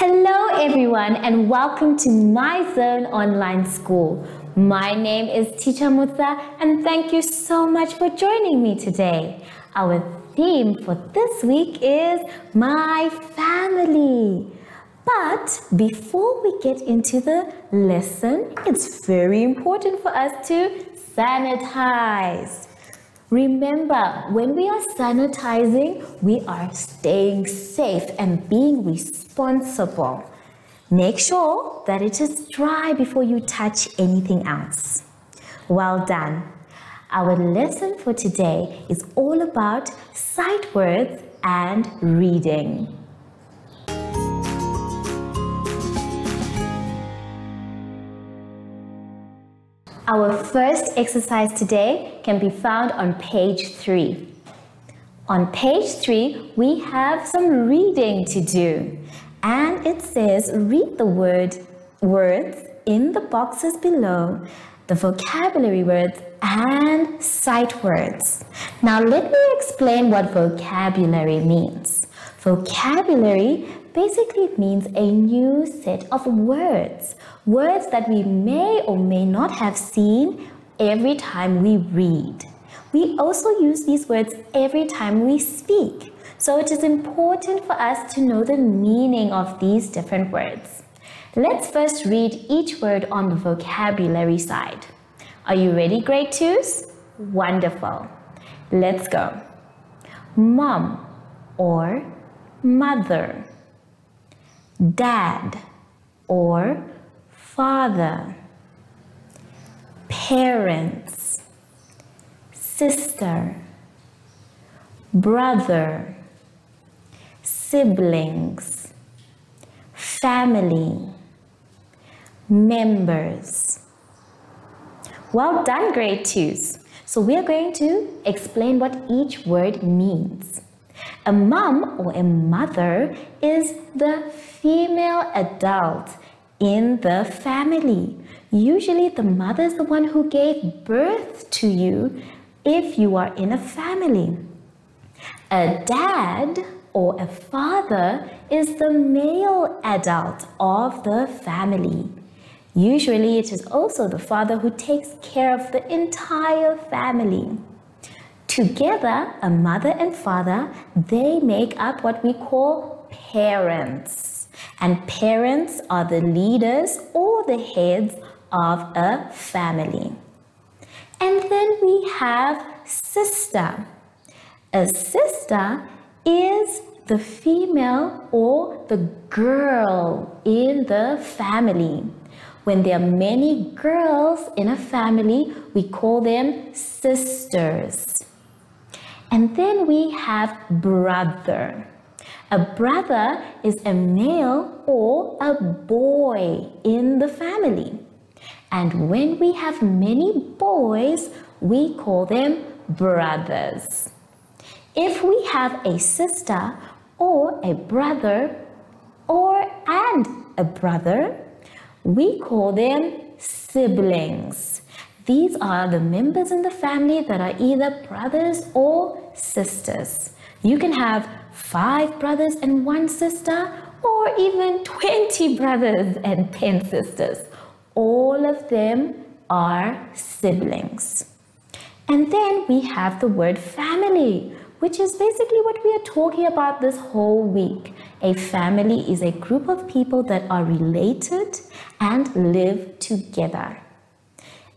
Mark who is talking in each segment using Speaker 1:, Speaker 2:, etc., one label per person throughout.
Speaker 1: Hello everyone and welcome to My Zone Online School. My name is Teacher Mutsa and thank you so much for joining me today. Our theme for this week is My Family. But before we get into the lesson, it's very important for us to sanitize. Remember, when we are sanitizing, we are staying safe and being responsible. Make sure that it is dry before you touch anything else. Well done. Our lesson for today is all about sight words and reading. Our first exercise today can be found on page 3. On page 3, we have some reading to do. And it says, read the words in the boxes below, the vocabulary words and sight words. Now let me explain what vocabulary means. Vocabulary basically means a new set of words. Words that we may or may not have seen every time we read. We also use these words every time we speak. So it is important for us to know the meaning of these different words. Let's first read each word on the vocabulary side. Are you ready, grade 2s? Wonderful. Let's go. Mom or mother. Dad or father. Parents. Sister. Brother. Siblings. Family. Members. Well done, grade 2s. So we are going to explain what each word means. A mom or a mother is the female adult in the family. Usually the mother is the one who gave birth to you if you are in a family. A dad or a father is the male adult of the family. Usually it is also the father who takes care of the entire family. Together, a mother and father, they make up what we call parents. And parents are the leaders or the heads of a family. And then we have sister. A sister is the female or the girl in the family. When there are many girls in a family, we call them sisters. And then we have brother. A brother is a male or a boy in the family. And when we have many boys, we call them brothers. If we have a sister or a brother and a brother, we call them siblings. These are the members in the family that are either brothers or sisters. You can have 5 brothers and 1 sister, or even 20 brothers and 10 sisters. All of them are siblings. And then we have the word family, which is basically what we are talking about this whole week. A family is a group of people that are related and live together.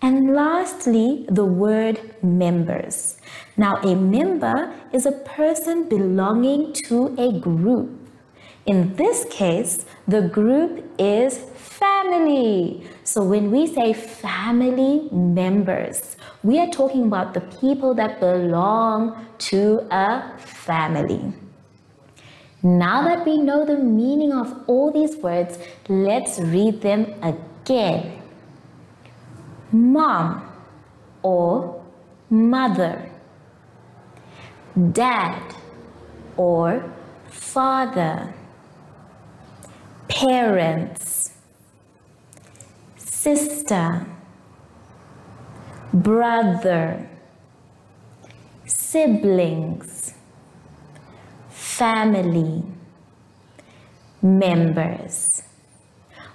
Speaker 1: And lastly, the word members. Now, a member is a person belonging to a group. In this case, the group is family. So when we say family members, we are talking about the people that belong to a family. Now that we know the meaning of all these words, let's read them again. Mom or mother. Dad or father. Parents. Sister. Brother. Siblings. Family. members.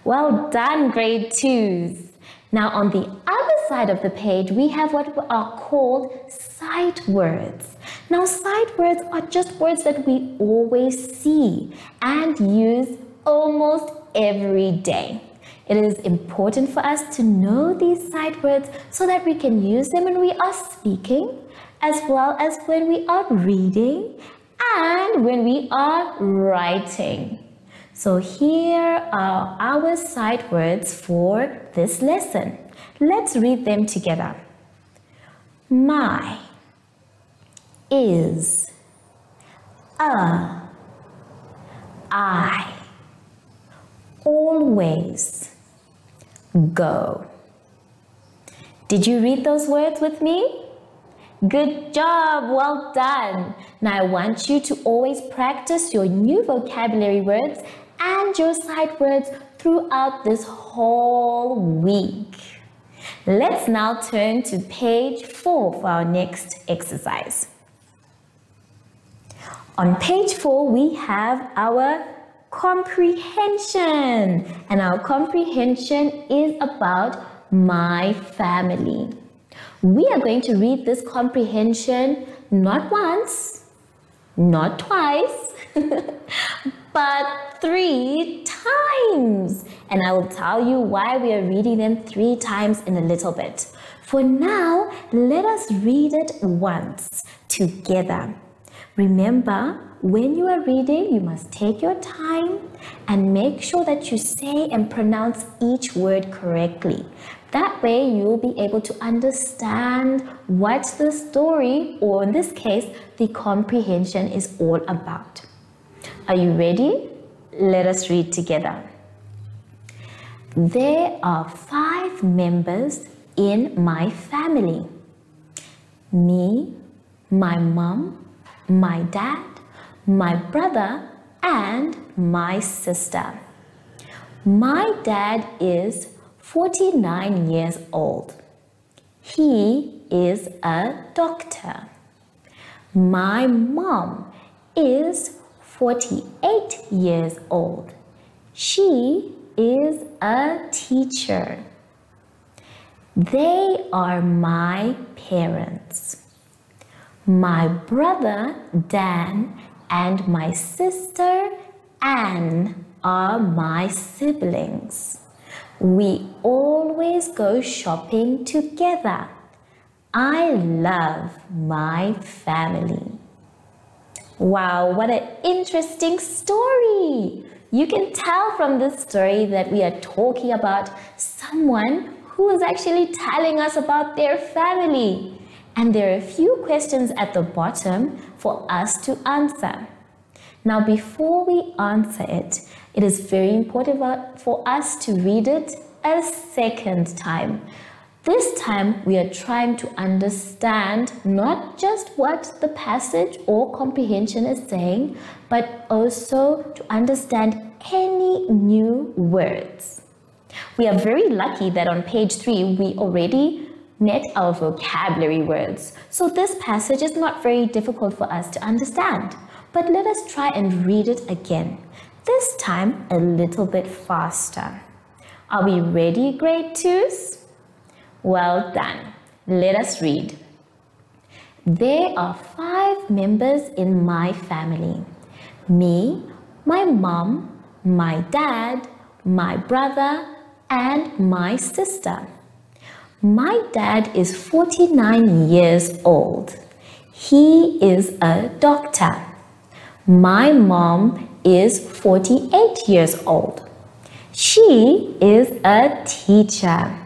Speaker 1: Well done, grade 2s. Now on the other side of the page, we have what are called sight words. Now sight words are just words that we always see and use almost every day. It is important for us to know these sight words so that we can use them when we are speaking, as well as when we are reading and when we are writing. So here are our sight words for this lesson. Let's read them together. My, is, I, always, go. Did you read those words with me? Good job, well done. Now I want you to always practice your new vocabulary words and your sight words throughout this whole week. Let's now turn to page 4 for our next exercise. On page 4, we have our comprehension, and our comprehension is about my family. We are going to read this comprehension not once, not twice, but 3 times. And I will tell you why we are reading them 3 times in a little bit. For now, let us read it once together. Remember, when you are reading, you must take your time and make sure that you say and pronounce each word correctly. That way, you will be able to understand what the story, or in this case, the comprehension is all about. Are you ready? Let us read together. There are 5 members in my family. Me, my mom, my dad, my brother, and my sister. My dad is 49 years old. He is a doctor. My mom is 48 years old. She is a teacher. They are my parents. My brother Dan and my sister Anne are my siblings. We always go shopping together. I love my family. Wow, what an interesting story! You can tell from this story that we are talking about someone who is actually telling us about their family. And there are a few questions at the bottom for us to answer. Now, before we answer it, it is very important for us to read it a second time. This time, we are trying to understand not just what the passage or comprehension is saying, but also to understand any new words. We are very lucky that on page 3, we already met our vocabulary words. So this passage is not very difficult for us to understand. But let us try and read it again. This time a little bit faster. Are we ready, grade 2s? Well done. Let us read. There are 5 members in my family. Me, my mom, my dad, my brother, and my sister. My dad is 49 years old. He is a doctor. My mom is 48 years old. She is a teacher.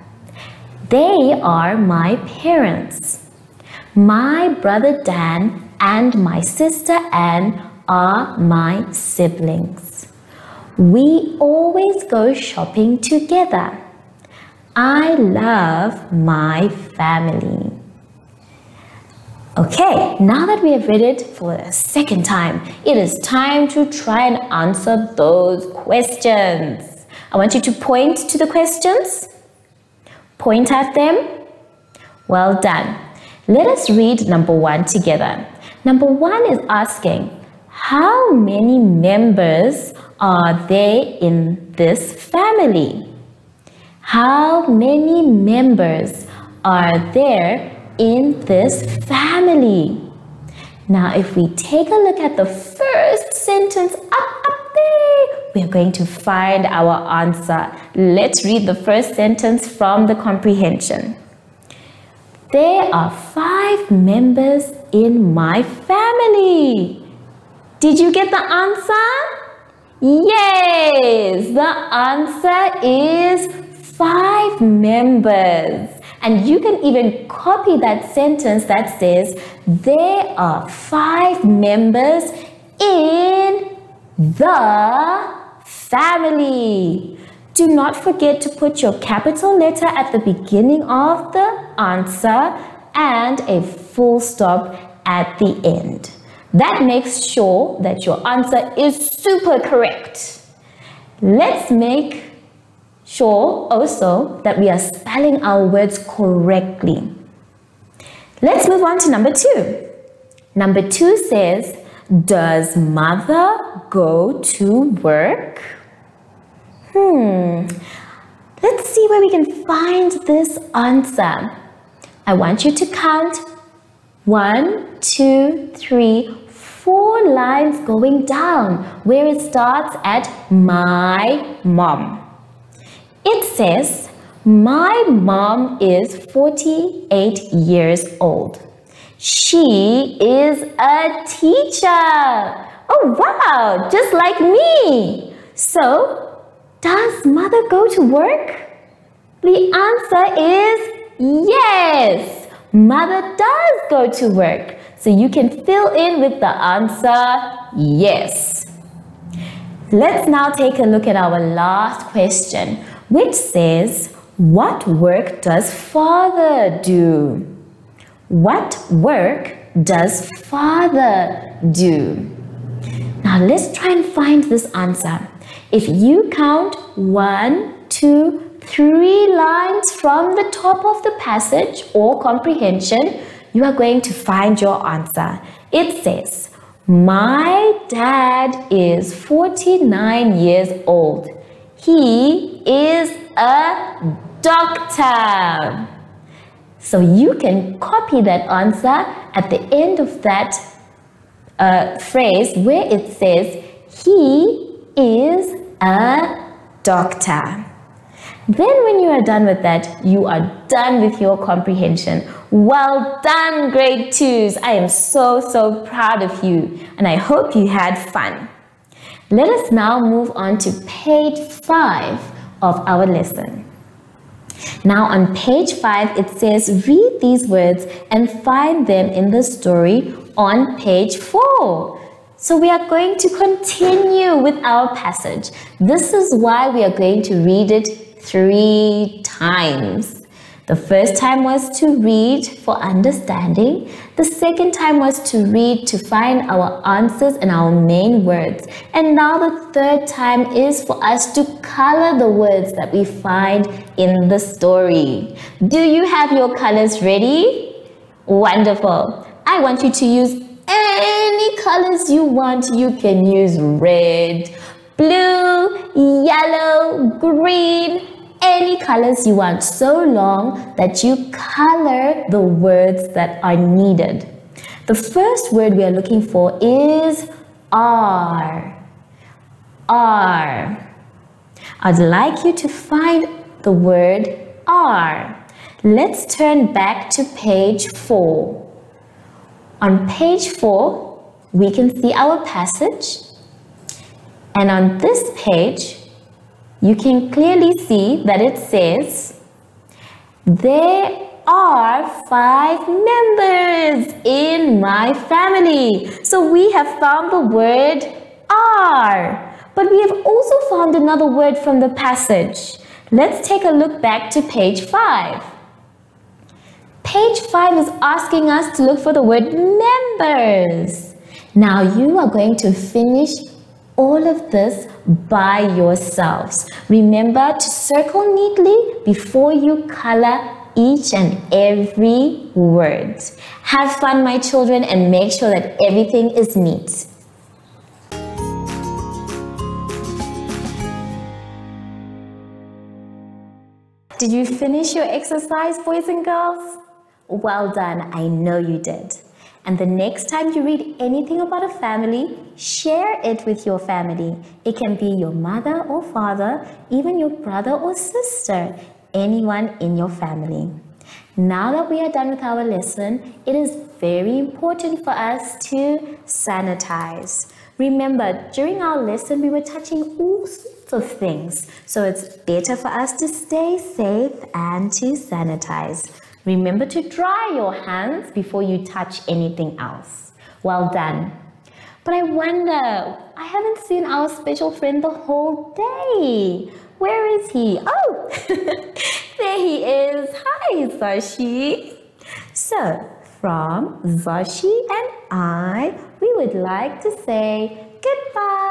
Speaker 1: They are my parents. My brother Dan and my sister Anne are my siblings. We always go shopping together. I love my family. Okay, now that we have read it for a second time, it is time to try and answer those questions. I want you to point to the questions. Point at them. Well done. Let us read number 1 together. Number 1 is asking, how many members are there in this family? How many members are there in this family? Now, if we take a look at the first sentence up there, we are going to find our answer. Let's read the first sentence from the comprehension. There are 5 members in my family. Did you get the answer? Yes, the answer is 5 members. And you can even copy that sentence that says, there are 5 members in the family. Do not forget to put your capital letter at the beginning of the answer and a full stop at the end. That makes sure that your answer is super correct. Let's make sure also that we are spelling our words correctly. Let's move on to number 2. Number 2 says, does mother go to work? Let's see where we can find this answer. I want you to count 1, 2, 3, 4 lines going down where it starts at my mom. It says, my mom is 48 years old. She is a teacher. Oh wow, just like me. So, does mother go to work? The answer is yes. Mother does go to work. So you can fill in with the answer yes. Let's now take a look at our last question, which says, what work does father do? What work does father do? Now let's try and find this answer. If you count 1, 2, 3 lines from the top of the passage or comprehension, you are going to find your answer. It says, my dad is 49 years old. He is a doctor. So you can copy that answer at the end of that phrase where it says, he is a doctor. Then when you are done with that, you are done with your comprehension. Well done, grade 2s. I am so proud of you, and I hope you had fun. Let us now move on to page 5 of our lesson. Now on page 5, it says, read these words and find them in the story on page 4. So we are going to continue with our passage. This is why we are going to read it 3 times. The first time was to read for understanding. The second time was to read to find our answers and our main words. And now the third time is for us to color the words that we find in the story. Do you have your colors ready? Wonderful. I want you to use any colors you want. You can use red, blue, yellow, green, any colors you want, so long that you color the words that are needed. The first word we are looking for is are. Are. I'd like you to find the word are. Let's turn back to page 4. On page 4, we can see our passage. And on this page, you can clearly see that it says, there are 5 members in my family. So we have found the word are. But we have also found another word from the passage. Let's take a look back to page 5. Page 5 is asking us to look for the word members. Now you are going to finish all of this by yourselves. Remember to circle neatly before you color each and every word. Have fun, my children, and make sure that everything is neat. Did you finish your exercise, boys and girls? Well done, I know you did. And the next time you read anything about a family, share it with your family. It can be your mother or father, even your brother or sister, anyone in your family. Now that we are done with our lesson, it is very important for us to sanitize. Remember, during our lesson, we were touching all sorts of things. So it's better for us to stay safe and to sanitize. Remember to dry your hands before you touch anything else. Well done. But I wonder, I haven't seen our special friend the whole day. Where is he? Oh, there he is. Hi, Zashi. So, from Zashi and I, we would like to say goodbye.